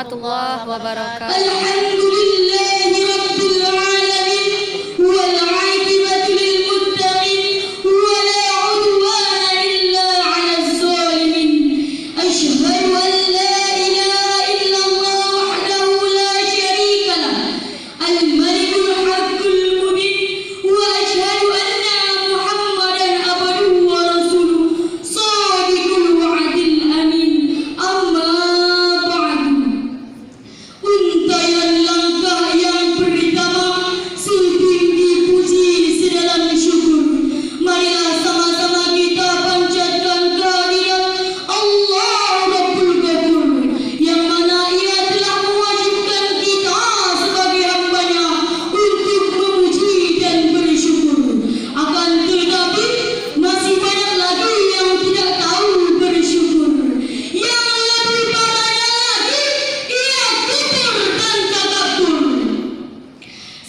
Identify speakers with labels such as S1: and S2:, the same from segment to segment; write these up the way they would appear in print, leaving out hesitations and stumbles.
S1: warahmatullahi wabarakatuh.
S2: Alhamdulillahi rabbil alamin wal 'aqibatu lil muttaqin wa la 'udwana illa 'alal zalimin. Asyhadu an la ilaha illallah wahdahu la syarika lah, al-malikul haqqul mubin, wa asyhadu anna Muhammadan abduhu wa rasuluh, shadiqul wa'dil amin. Amma ba'du. Untaian langkah yang pertama sungguh dipuji sedalam syukur. Marilah sama-sama kita panjatkan kehadirat Allah Rabbul Ghafur, yang mana Ia telah mewajibkan kita sebagai hamba-Nya untuk memuji dan bersyukur. Akan tetapi masih banyak lagi yang tidak tahu bersyukur. Yang lebih parahnya lagi, ia kufur dan takabur.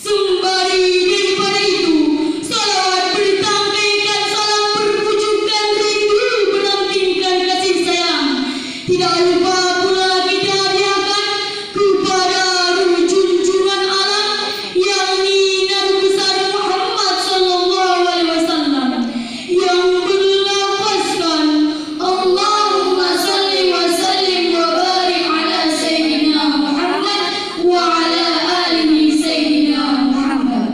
S2: Sembari daripada itu, salawat bertampaikan, salam berpujukan, rindu menampilkan kasih sayang. Tidak lupa pula kita hadiahkan kepada ruh junjungan alam, yakni Nabi besar Muhammad sallallahu alaihi wasallam, yang berlafazkan Allahumma salli wa sallim wa barik ala sayyidina Muhammad wa ala alihi sayyidina Muhammad.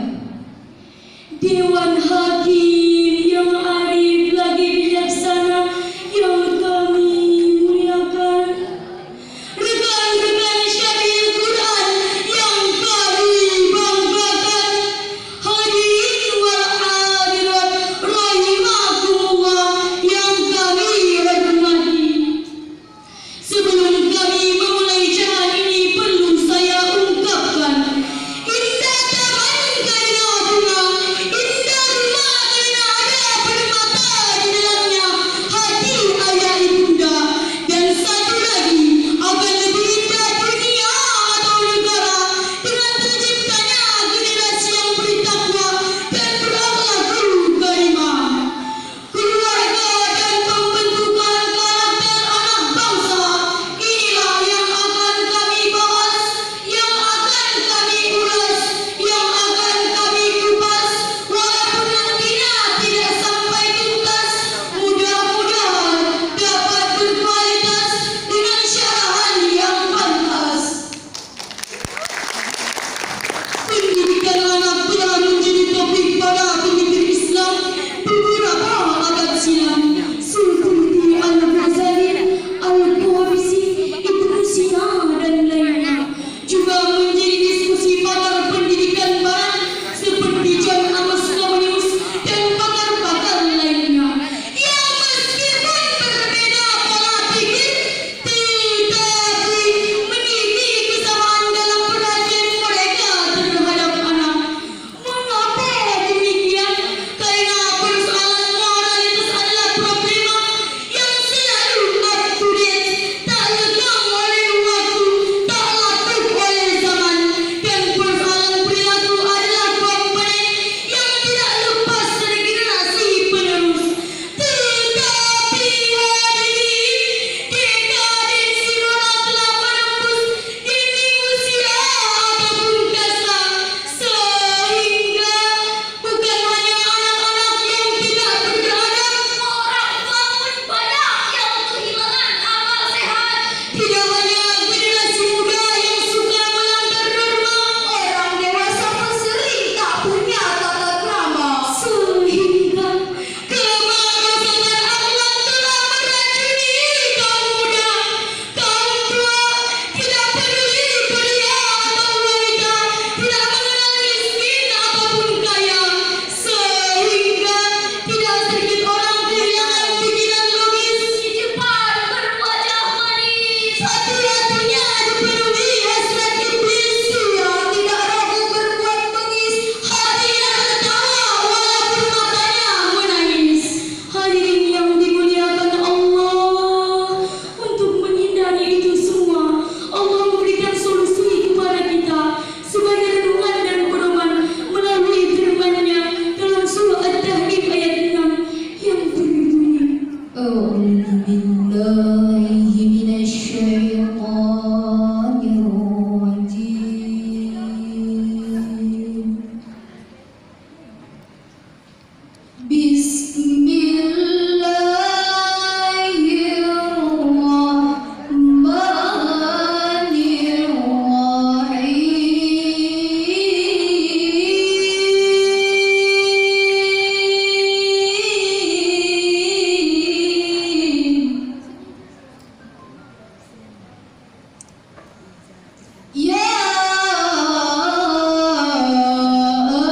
S2: Dewan Hakim yang arif lagi bijaksana yang kami muliakan, rekan-rekan syariah Quran yang kami banggakan, hadirin wal hadirat rahimakumullah yang kami hormati. Sebelum kami memulai jalan ini, perlu saya ungkapkan, indah taman kainatuna, indah rumah kainatuna,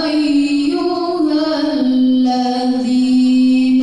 S2: أيها الذين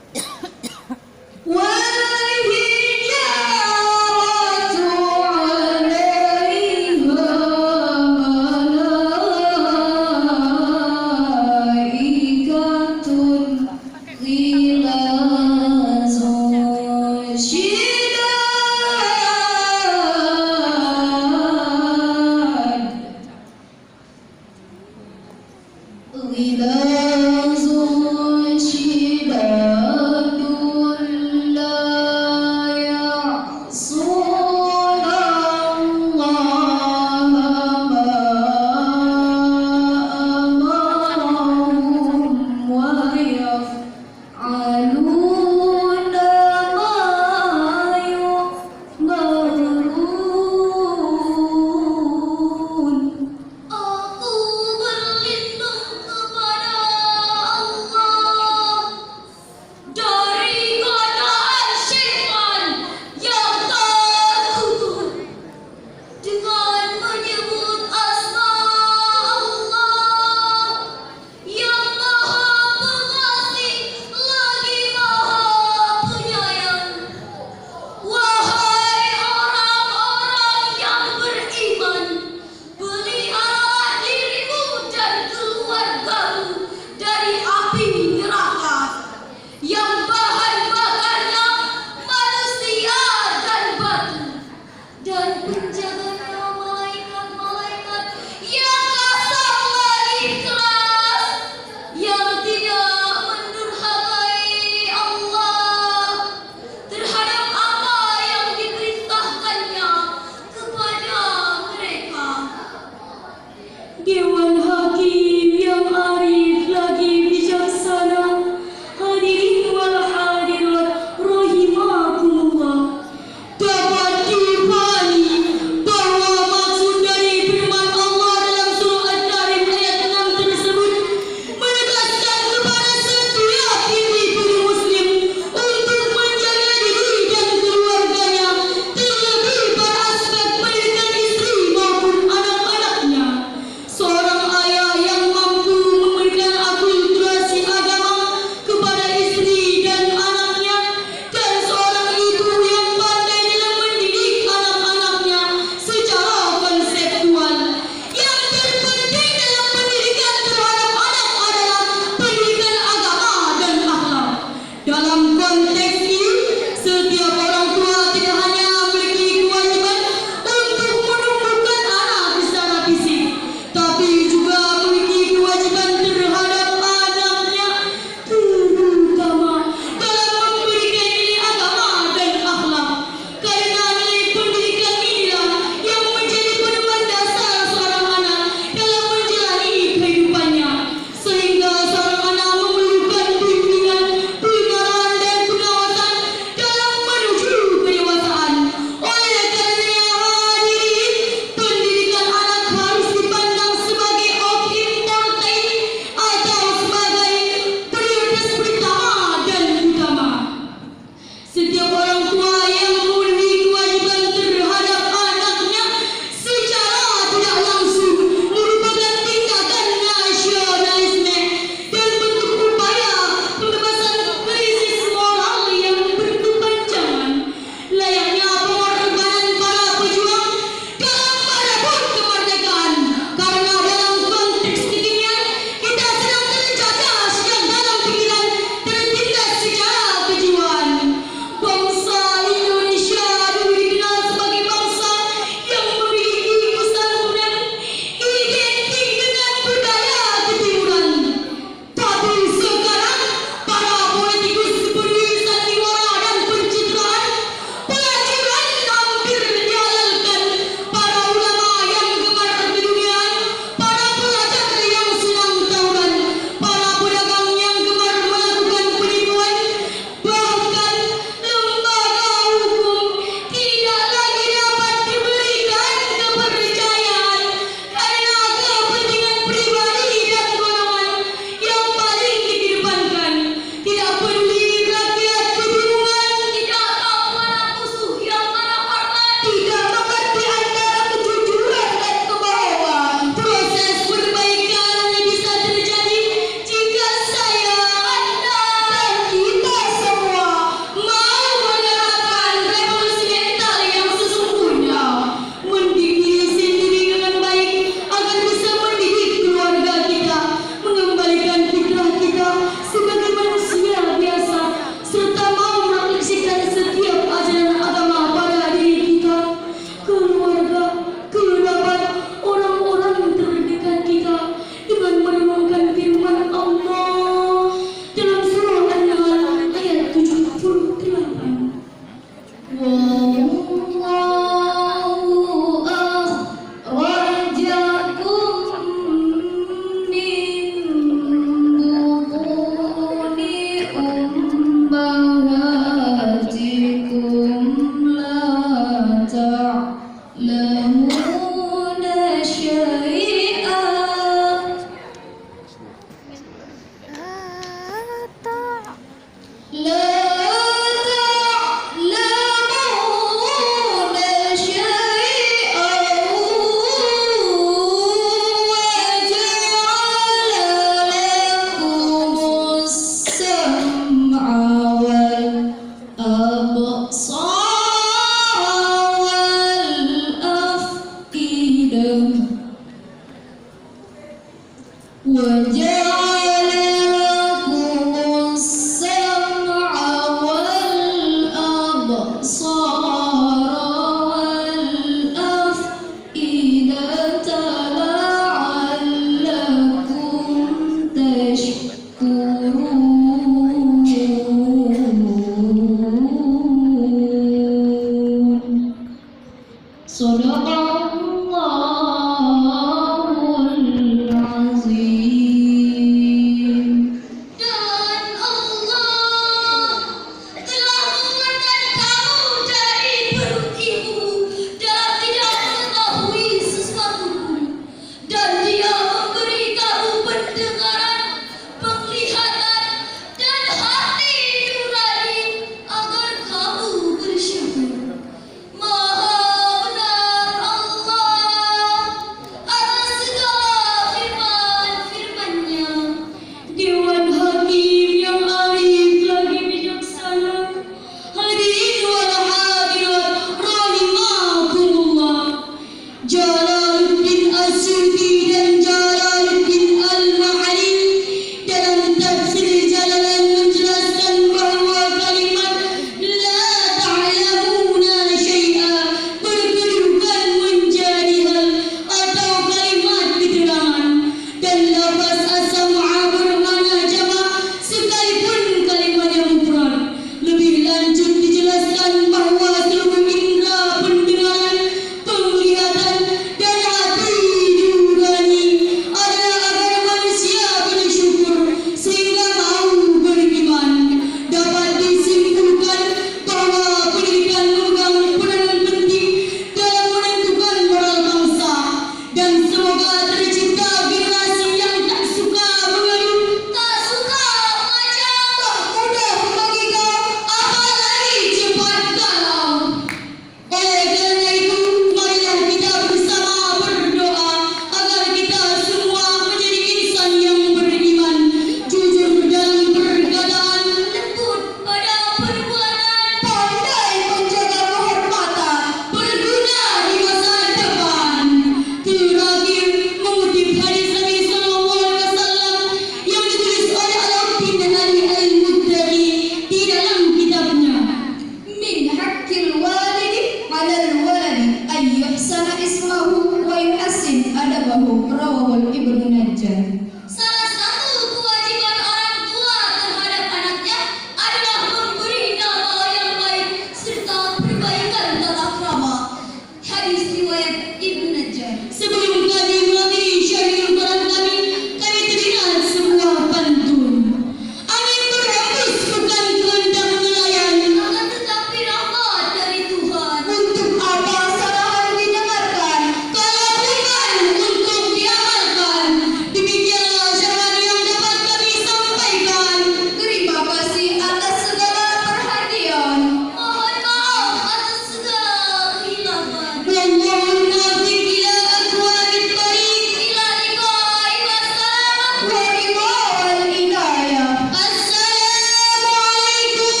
S2: Salah satu kewajiban orang tua terhadap anaknya adalah memberi nama yang baik serta perbaikan tata krama. Hadis riwayat Ibnu Najjar. Sebelum kami mengakhiri syarih Al-Quran kami teringat sebuah pantun. Angin berhembus bukan kehendak nelayan, akan tetapi rahmat dari Tuhan. Untuk apa salahan didengarkan, kalau bukan untuk diamalkan? Demikianlah syarahan yang dapat kami sampaikan. Terima kasih atas segala perhatian. Mohon maaf atas segala kehilafan. Wallahul muwaffiq ila aqwamit thoriq. Ila liqa'i wassalam wa ridwal hidayah. Assalamualaikum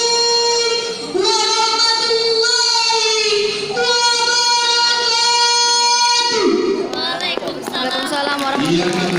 S2: warahmatullahi wabarakatuh.
S1: Waalaikumsalam warahmatullahi wabarakatuh.